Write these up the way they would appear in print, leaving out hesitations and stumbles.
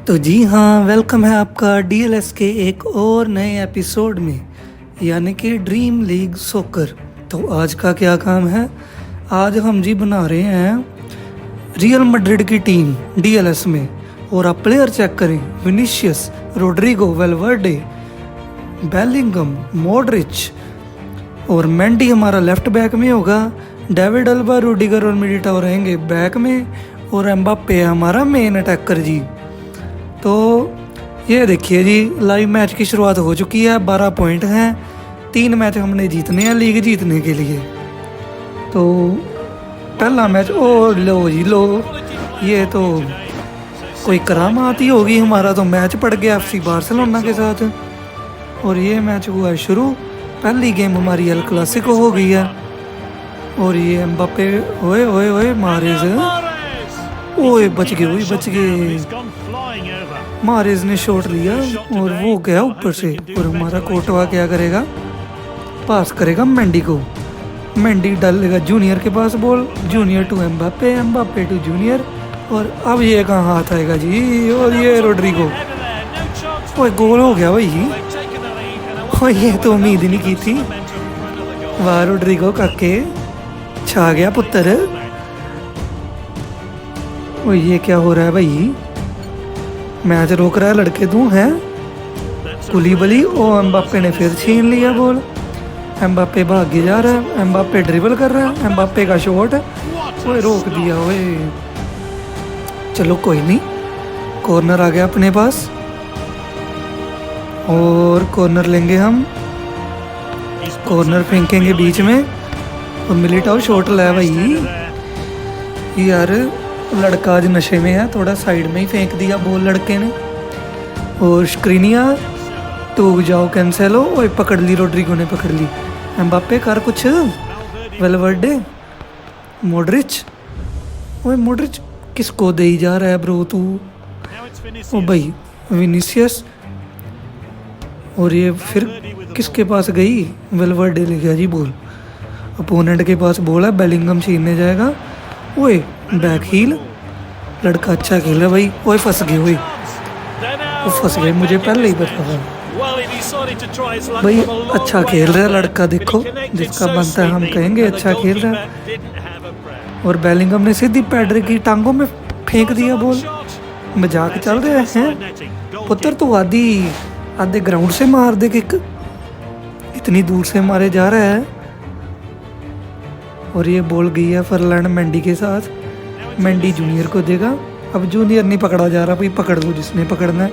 तो जी हाँ, वेलकम है आपका डीएलएस के एक और नए एपिसोड में, यानी कि ड्रीम लीग सॉकर। तो आज का क्या काम है? आज हम जी बना रहे हैं रियल मैड्रिड की टीम डीएलएस में। और आप प्लेयर चेक करें, Vinicius, Rodrygo, Valverde, Bellingham, Modric और मेंडी हमारा लेफ्ट बैक में होगा। डेविड अल्बा, रूडिगर और मिलिटाओ रहेंगे बैक में और एम्बाप्पे हमारा मेन अटैकर जी। तो ये देखिए जी, लाइव मैच की शुरुआत हो चुकी है। 12 पॉइंट हैं, 3 मैच हमने जीतने हैं लीग जीतने के लिए। तो पहला मैच, ओ लो जी लो, ये तो कोई करामात ही होगी। हमारा तो मैच पड़ गया एफसी बार्सिलोना के साथ और ये मैच हुआ है शुरू। पहली गेम हमारी एल क्लासिको हो गई है और ये एम्बाप्पे, ओए ओए ओए मारेज, ओए बच गए। मारेज ने शॉट लिया और वो गया ऊपर से। और हमारा कोटवा क्या करेगा, पास करेगा मेंडी को। मेंडी डालेगा जूनियर के पास ball, Junior to Mbappe, Mbappe to Junior. और अब ये कहाँ हाथ आएगा जी, और ये रोड्रिगो, ओए गोल हो गया भाई। और ये तो उम्मीद ही नहीं की थी। वाह रोड्रिगो काके, छा गया पुत्र। और ये क्या हो रहा है भाई, मैच रोक रहा है लड़के तू है। कुलीबली, ओ एम्बाप्पे ने फिर छीन लिया बॉल। एम्बाप्पे भागे जा रहा है, एम्बाप्पे ड्रिबल कर रहा है, एम्बाप्पे का शॉट, ओए रोक दिया ओए। चलो कोई नहीं, कॉर्नर आ गया अपने पास और कॉर्नर लेंगे हम। कॉर्नर फेंकेंगे बीच में और मिलिटाओ शॉट लाया भाई। यार लड़का आज नशे में है, थोड़ा साइड में ही फेंक दिया बॉल लड़के ने। और स्क्रीनिया तो जाओ, कैंसेलो, ओए पकड़ ली, रोड्रिगो ने पकड़ ली। एम्बाप्पे कर कुछ, वेलवर्डे, मॉड्रिच, ओए मॉड्रिच किसको दे ही जा रहा है ब्रो तू। ओ भाई विनीसियस, और ये फिर किसके पास गई, वेलवर्डे ले गया जी बॉल। अपोनेंट के पास बॉल है, बेलिंगम छीनने जाएगा। ओए बैक हील, लड़का अच्छा खेल रहा भाई। ओए फंस गए, ओए वो फंस गए, मुझे पहले ही पता था भाई। अच्छा खेल रहा है लड़का, देखो जिसका बनता है हम कहेंगे अच्छा खेल रहा है। और बेलिंगम ने सीधी पैडर की टांगों में फेंक दिया बॉल। मजाक चल रहा है पुत्र, तो आधे ग्राउंड से मार दे किक, इतनी दूर से मारे जा रहा है। और ये बॉल गई है फरलैंड मेंडी के साथ। मेंडी जूनियर को देगा, अब जूनियर नहीं पकड़ा जा रहा भाई, पकड़ लो जिसने पकड़ना है।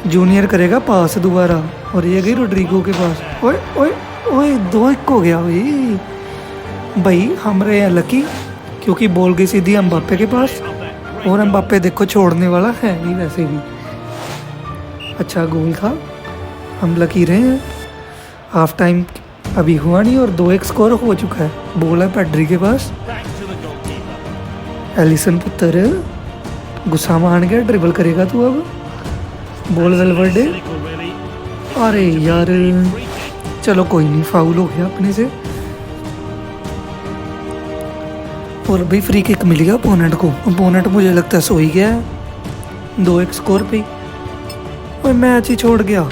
जूनियर करेगा पास दोबारा और ये गई रोड्रिगो के पास। ओए ओए ओए 2-1 हो गया भाई। हम रहे हैं लकी क्योंकि बॉल गई सीधी एम्बाप्पे के पास और एम्बाप्पे देखो छोड़ने वाला है नहीं वैसे भी। अच्छा गोल था, हम लकी रहे हैं। हाफ टाइम अभी हुआ नहीं और 2-1 स्कोर हो चुका है। बॉल है पैड्री के पास, एलिसन पुत्र गुस्सा मान गया, ड्रिबल करेगा तू अब। बॉल वेलवर्डे, अरे यार चलो कोई नहीं, फाउल हो गया अपने से। और भाई फ्री किक मिल गया अपोनेंट को। अपोनेंट मुझे लगता है सो ही गया है 2-1 स्कोर पे। और मैच ही छोड़ गया,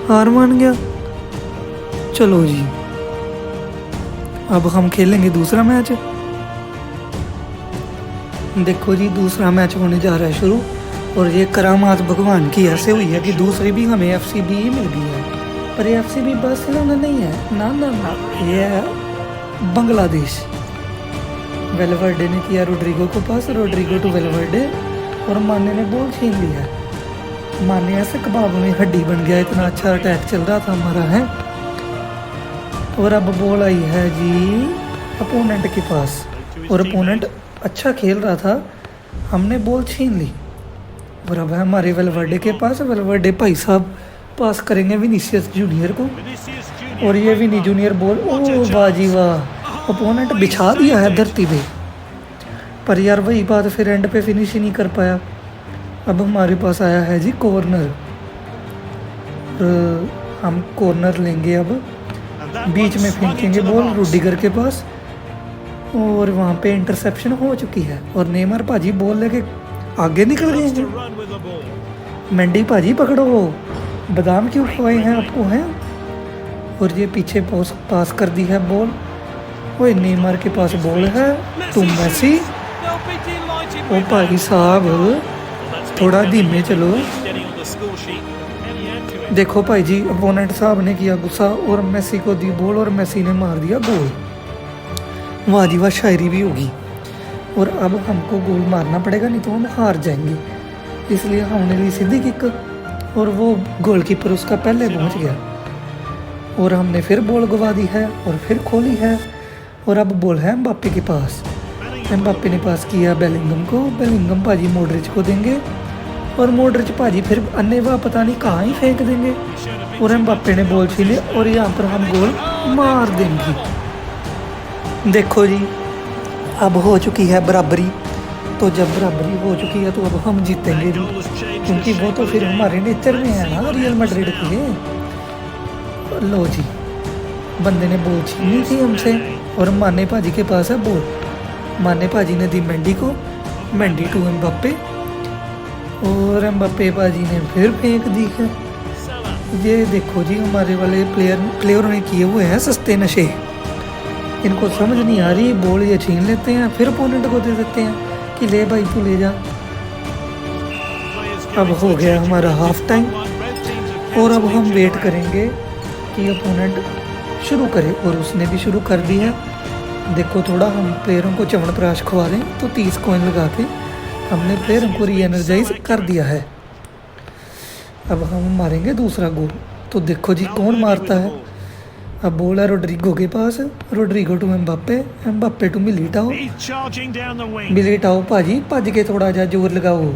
हार मान गया। चलो जी अब हम खेलेंगे दूसरा मैच। देखो जी दूसरा मैच होने जा रहा है शुरू। और ये करामात भगवान की ऐसे हुई है कि दूसरी भी हमें एफसीबी ही मिल गई है, पर ये एफसीबी बार्सिलोना नहीं है, ना ना ना, ये है बांग्लादेश। वेलवर्डे ने किया रोड्रिगो को पास, रोड्रिगो टू वेलवर्डे और माने ने बॉल छीन लिया। माने ऐसे कबाब में हड्डी बन गया, इतना अच्छा अटैक चल रहा था हमारा है। और अब बॉल आई है जी अपोनेंट के पास और अपोनेंट अच्छा खेल रहा था, हमने बॉल छीन ली। और अब है हमारे वेलवर्डे के पास। वेलवर्डे भाई साहब पास करेंगे विनीसियस जूनियर को और ये विनी जूनियर बॉल, ओ वाह जी वाह, अपोनेंट बिछा दिया है धरती पे। पर यार वही बात, फिर एंड पे फिनिश ही नहीं कर पाया। अब हमारे पास आया है जी कॉर्नर, हम कॉर्नर लेंगे। अब बीच में फेंकेंगे बॉल रूडिगर के पास और वहाँ पे इंटरसेप्शन हो चुकी है और नेमर भाजी बॉल लेके आगे निकल गए To हैं। run with the ball. Mendy भाजी पकड़ो, बादाम क्यों खुआए हैं आपको हैं। और ये पीछे पास कर दी है बॉल। ओए नेमार के पास बॉल है, तुम Messi. They'll be delighted oh with भाई that. साहब That's थोड़ा been धीमे चलो। getting on the score sheet. Can he add to it? देखो भाई जी, अपोनेंट साहब ने किया गुस्सा और मेसी को दी बॉल और मेसी ने मार दिया गोल। वाह जी वाह, शायरी भी होगी। और अब हमको गोल मारना पड़ेगा, नहीं तो हम हार जाएंगे। इसलिए हमने ली सीधी किक और वो गोलकीपर उसका पहले पहुंच गया। और हमने फिर बॉल गवा दी है और फिर खोली है। और अब बॉल है एम्बाप्पे के पास। एम्बाप्पे ने पास किया बेलिंगम को। बेलिंगम भाजी मॉडरिच को देंगे और मॉडरिच भाजी फिर अन्यवा पता नहीं कहाँ ही फेंक देंगे। और एम्बाप्पे ने बॉल छीनी और यहाँ पर हम गोल मार देंगे। देखो जी, अब हो चुकी है बराबरी। तो जब बराबरी हो चुकी है तो अब हम जीतेंगे भी, क्योंकि वो तो फिर हमारे नेचर में है ना रियल मैड्रिड के। लो जी, बंदे ने बॉल छीनी थी हमसे और माने भाजी के पास है बॉल। माने भाजी ने दी मेंडी को, मेंडी टू एम्बाप्पे और एम्बाप्पे भाजी ने फिर फेंक दी है। ये देखो जी, हमारे वाले प्लेयरों ने किए हुए हैं सस्ते नशे। इनको समझ नहीं आ रही, बॉल ये छीन लेते हैं फिर अपोनेंट को दे देते हैं कि ले भाई तू ले जा। अब हो गया हमारा हाफ टाइम और अब हम वेट करेंगे कि अपोनेंट शुरू करे। और उसने भी शुरू कर दी है। देखो थोड़ा हम प्लेयरों को च्यवनप्राश खुआ दें तो 30 कॉइन लगा के हमने प्लेयरों को री एनर्जाइज कर दिया है। अब हम मारेंगे दूसरा गोल। तो देखो जी कौन मारता है। अब बॉल है रोड्रिगो के पास। Rodrygo to Mbappe, Mbappe to Militao. He's charging down the wing. Militao भाजी भज के थोड़ा जा जोर लगाओ।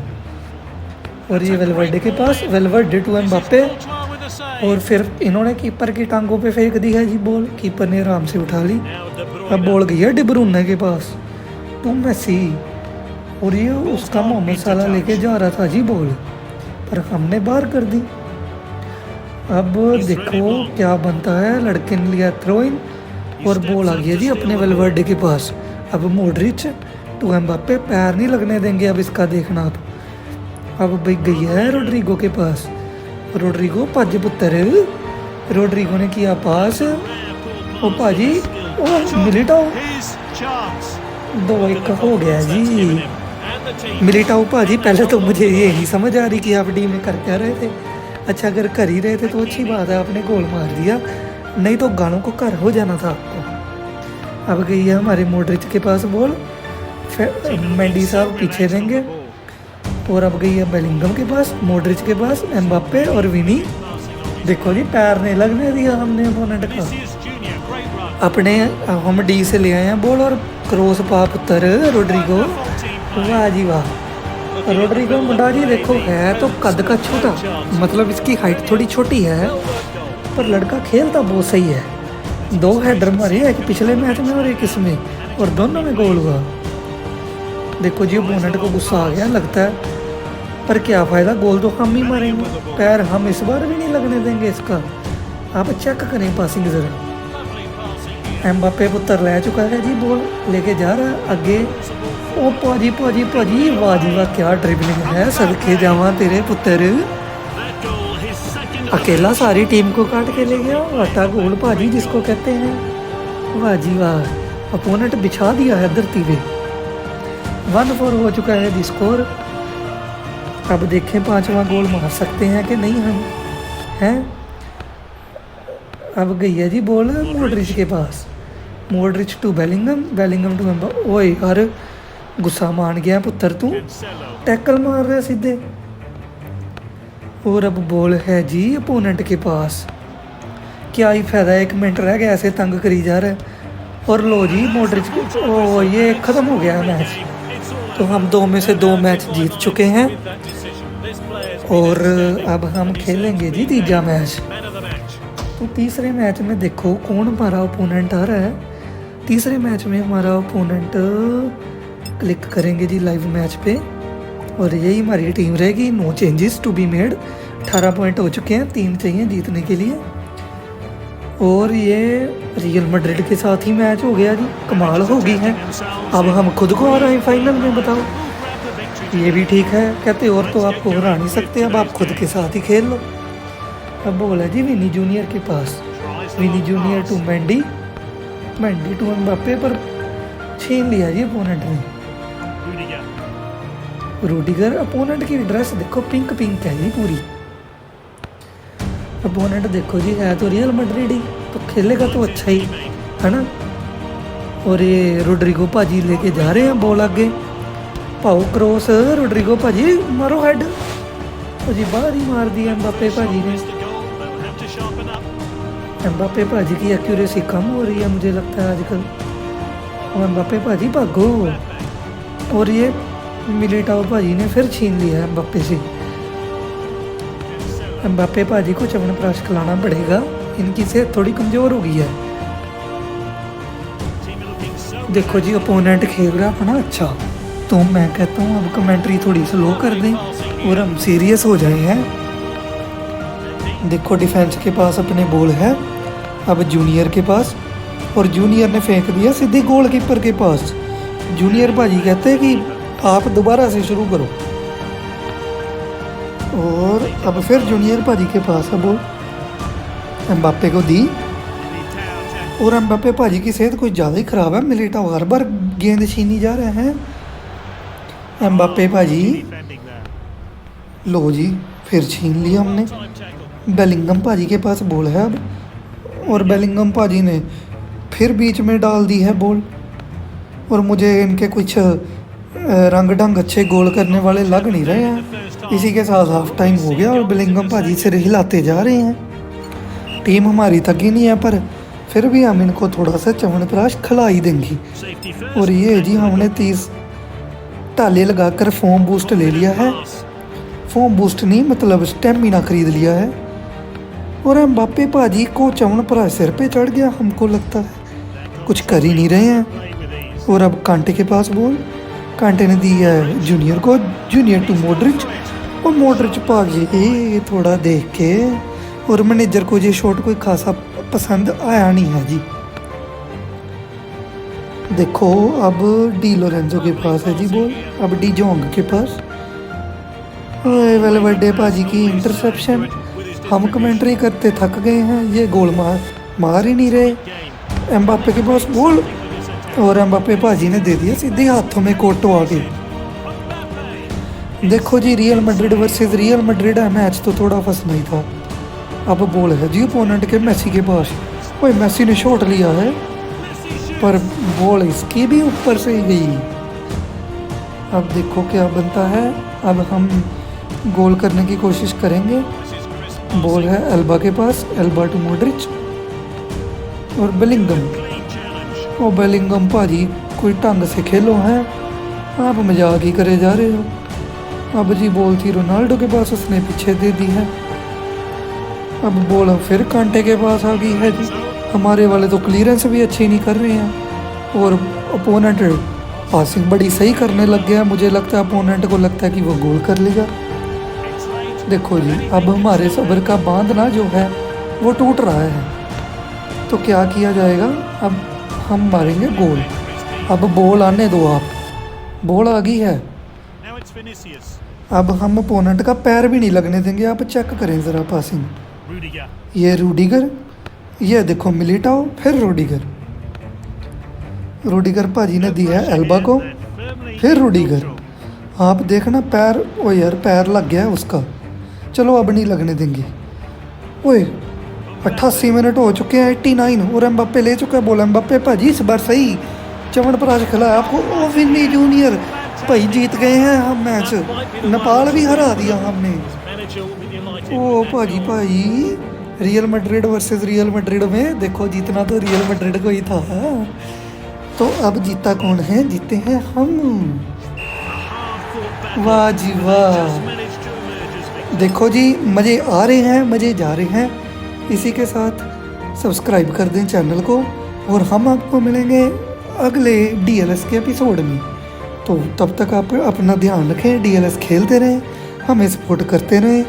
और ये वेलवर्डे के पास, Valverde to Mbappe. Time with the save. और फिर इन्होंने कीपर की टांगों पे फेंक दी है जी बॉल। कीपर ने आराम से उठा ली। Now De Bruyne. अब बॉल गई है डी ब्रूने के पास, टू मेसी। और ये उसका मोहम्मद साला लेके जा रहा था जी बॉल, पर हमने बाहर कर दी। अब देखो क्या बनता है। लड़के ने लिया थ्रो इन और बॉल आ गया जी अपने वेलवर्डे के पास। अब मॉडरिच टू एम्बाप्पे, पैर नहीं लगने देंगे अब इसका, देखना आप। अब भाई गई है रोड्रिगो के पास। रोड्रिगो भज पुत्र। रोड्रिगो ने किया पास। ओ भाजी ओ मिलिटाओ, His chance. 2-1 हो गया जी। And the team. मिलिटाओ भाजी, पहले तो मुझे ये नहीं समझ आ रही कि आप डी में कर क्या रहे थे। अच्छा अगर कर ही रहे थे तो अच्छी बात है, आपने गोल मार दिया, नहीं तो गालों को कर हो जाना था आपको। अब गई है हमारे मॉडरिच के पास बॉल। मेंडी साहब पीछे देंगे। और अब गई है बेलिंगम के पास, मॉडरिच के पास, एम्बाप्पे और विनी। देखो जी पैर नहीं लगने दिया हमने अपोनेंट का। This is Junior. Great run. अपने हम डी से ले आए हैं बॉल और क्रॉस पा पुत्र रोड्रिगो। वाह जी वाह। रोड्रिगो मुंडा जी देखो है तो कद का छोटा, मतलब इसकी हाइट थोड़ी छोटी है, पर लड़का खेलता बहुत सही है। 2 हेडर मारे, एक पिछले मैच में और एक इसमें, और दोनों में गोल हुआ। देखो जी अपोनेंट को गुस्सा आ गया लगता है, पर क्या फ़ायदा, गोल तो हम ही मारेंगे। पैर हम इस बार भी नहीं लगने देंगे इसका। आप चेक करें पासिंग ज़रा। एम्बाप्पे पुत्र ले चुका है जी बॉल, लेके जा रहा है आगे। ओ पाजी पाजी पाजी, वाह जी वाह क्या ड्रिबलिंग है, सदके जावा तेरे पुत्र। That goal, his second. अकेला सारी टीम को काट के ले गया। वाटा गोल पाजी जिसको कहते हैं। वाह जी वाह, अपोनेंट बिछा दिया है धरती पे। 1-4 हो चुका है जी स्कोर। अब देखें 5वां गोल मार सकते हैं कि नहीं हम हैं। अब गई है जी बॉल मॉडरिच के पास। Modric to Bellingham, Bellingham to Mbappe. ओए यार गुस्सा मान गया पुत्र तू, Cancelo. टैकल मार रहे सीधे। और अब बॉल है जी अपोनेंट के पास। क्या ही फायदा, 1 मिनट रह गया, ऐसे तंग करी जा रहा है। और लो जी मॉडरिच को, ओ ये ख़त्म हो गया मैच। It's all तो हम 2 में से 2 मैच जीत चुके हैं with that decision. This player's और अब हम खेलेंगे जी तीसरा match. man of the match. तो तीसरे मैच में देखो कौन हमारा ओपोनेंट आ रहा है। तीसरे मैच में हमारा ओपोनेंट क्लिक करेंगे जी लाइव मैच पे, और यही हमारी टीम रहेगी। No changes to be made. 18 point हो चुके हैं, 3 चाहिए जीतने के लिए। और ये रियल मैड्रिड के साथ ही मैच हो गया जी, कमाल हो गई है। अब हम खुद को आ रहे हैं फाइनल में, बताओ। Who grabbed the victory ये भी ठीक है, कहते और तो आपको हरा नहीं सकते, अब आप खुद के साथ ही खेल लो। अब बोला जी विनी जूनियर के पास, Tries the Vini long junior to pass. Mendy, Mendy to Mbappe, पर छीन लिया जी अपोनेंट ने। Rudiger. रूडिगर, अपोनेंट की ड्रेस देखो पिंक पिंक है जी पूरी। अपोनेंट देखो जी है तो रियल मैड्रिड ही, तो खेलेगा तो अच्छा ही है ना। और ये रोड्रिगो भाजी लेके जा रहे हैं बॉल आगे, पाओ क्रॉस, रोड्रिगो भाजी मारो हेड, तो जी बाहर ही मार दिया एम्बापे भाजी ने। Missed the goal. They'll have to sharpen up. Mbappe भाजी की एक्यूरेसी कम हो रही है मुझे लगता है आजकल। और एम्बापे भाजी भागो, और ये मिलिटाओ भाजी ने फिर छीन लिया है एम्बापे से। एम्बापे भाजी को च्यवनप्राश खिलाना पड़ेगा, इनकी सेहत थोड़ी कमज़ोर हो गई है। Team are looking so देखो जी अपोनेंट खेल रहा अपना अच्छा, तो मैं कहता हूँ अब कमेंट्री थोड़ी स्लो कर दें और हम सीरियस हो जाए हैं। देखो डिफेंस के पास अपने बॉल है अब जूनियर के पास, और जूनियर ने फेंक दिया सीधे गोलकीपर के पास। जूनियर भाजी कहते हैं कि आप दोबारा से शुरू करो, और अब फिर जूनियर भाजी के पास है बॉल, एम्बापे को दी, और एम्बापे भाजी की सेहत कुछ ज़्यादा ही ख़राब है। मिलिटाओ हर बार गेंद छीनी जा रहे हैं। एम्बापे भाजी defending there. लो जी फिर छीन लिया हमने। Time tackle. बेलिंगम भाजी के पास बॉल है अब, और बेलिंगम भाजी ने फिर बीच में डाल दी है बॉल, और मुझे इनके कुछ रंग ढंग अच्छे गोल करने वाले लग नहीं रहे हैं। इसी के साथ हाफ टाइम हो गया और बेलिंगम भाजी सिर हिलाते जा रहे हैं। टीम हमारी थकी नहीं है, पर फिर भी हम इनको थोड़ा सा च्यवनप्राश खिला ही देंगे। Safety first. और ये जी हमने 30 ताले लगाकर फॉर्म बूस्ट ले लिया है, फॉर्म बूस्ट नहीं मतलब स्टेमिना खरीद लिया है। और एम्बापे भाजी को च्यवनप्राश सिर पे चढ़ गया, हमको लगता है कुछ कर ही नहीं रहे हैं। Playing with ease. और अब कांटे के पास बॉल, कांटे ने दी है जूनियर को, जूनियर टू मॉड्रिच, और मॉड्रिच भागे थोड़ा देख के, और मैनेजर को ये शॉट कोई खासा पसंद आया नहीं है जी। देखो अब डी लोरेंजो के पास है जी बॉल, अब डी जोंग के पास। ओए वेलवर्डे भाजी की इंटरसेप्शन, हम कमेंट्री करते थक गए हैं, ये गोल मार ही नहीं रहे। Game. एम्बापे के पास बॉल, With his attack. और एम्बापे भाजी ने दे दिया सीधे हाथों में कोटो आगे। Mbappe. देखो जी Real Madrid versus Real Madrid है, मैच तो थोड़ा फंसना ही था। अब बॉल है जी ओपोनेंट के मेसी के पास, ओए मेसी ने शॉट लिया है, Messi shoots. पर बॉल इसकी भी ऊपर से ही गई। अब देखो क्या बनता है, अब हम गोल करने की कोशिश करेंगे। This is crisp बॉल है एल्बा के पास, एल्बा टू मॉड्रिच, और बेलिंगम। clean challenge. ओ बेलिंगम भाजी कोई ढंग से खेलो हैं, आप मजाक ही करे जा रहे हो। अब जी बॉल थी रोनाल्डो के पास, उसने पीछे दे दी है। अब बॉल फिर कांटे के पास आ गई है जी। हमारे वाले तो क्लियरेंस भी अच्छी नहीं कर रहे हैं, और अपोनेंट पासिंग बड़ी सही करने लग गया। मुझे लगता है अपोनेंट को लगता है कि वो गोल कर लेगा। It's late. देखो जी अब हमारे सब्र का बांध ना जो है वो टूट रहा है, तो क्या किया जाएगा, अब हम मारेंगे गोल। अब बॉल आने दो आप, बॉल आ गई है। Now it's Vinicius. अब हम अपोनेंट का पैर भी नहीं लगने देंगे, आप चेक करें ज़रा पासिंग। Rudiger. ये रूडिगर, ये देखो मिलिटाओ, फिर रूडिगर। रूडिगर भाजी ने दी है एल्बा को, फिर रूडिगर। आप देखना पैर, ओ यार पैर लग गया है उसका। चलो अब नहीं लगने देंगे। ओए 88 मिनट हो चुके हैं, 89, और एम्बापे ले चुका है बॉल। एम्बापे भाजी इस बार सही च्यवनप्राश खिलाया आपको। ओ विनी जूनियर भाई जीत गए हैं हम मैच, नेपाल भी हरा दिया हमने। Manager will be delighted. ओ भाजी भाई real Madrid versus Real Madrid में देखो जीतना तो रियल मैड्रिड को ही था। तो अब जीता कौन है, जीते हैं हम। Hard-fought battle. वाह जी वाह, Just managed to emerge as victor. देखो जी मज़े आ रहे हैं, मज़े जा रहे हैं। इसी के साथ सब्सक्राइब कर दें चैनल को, और हम आपको मिलेंगे अगले DLS के एपिसोड में। तो तब तक आप अपना ध्यान रखें, DLS खेलते रहें, हमें सपोर्ट करते रहें,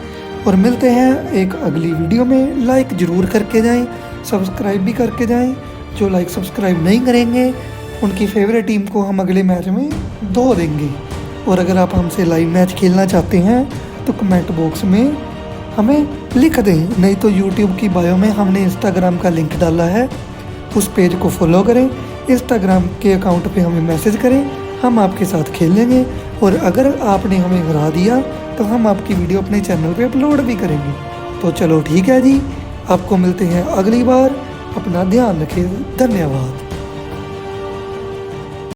और मिलते हैं एक अगली वीडियो में। लाइक ज़रूर करके जाएं, सब्सक्राइब भी करके जाएं। जो लाइक सब्सक्राइब नहीं करेंगे उनकी फेवरेट टीम को हम अगले मैच में धो देंगे। और अगर आप हमसे लाइव मैच खेलना चाहते हैं तो कमेंट बॉक्स में हमें लिख दें, नहीं तो यूट्यूब की बायो में हमने इंस्टाग्राम का लिंक डाला है, उस पेज को फॉलो करें, इंस्टाग्राम के अकाउंट पे हमें मैसेज करें, हम आपके साथ खेलेंगे। और अगर आपने हमें हरा दिया तो हम आपकी वीडियो अपने चैनल पे अपलोड भी करेंगे। तो चलो ठीक है जी, आपको मिलते हैं अगली बार, अपना ध्यान रखें, धन्यवाद।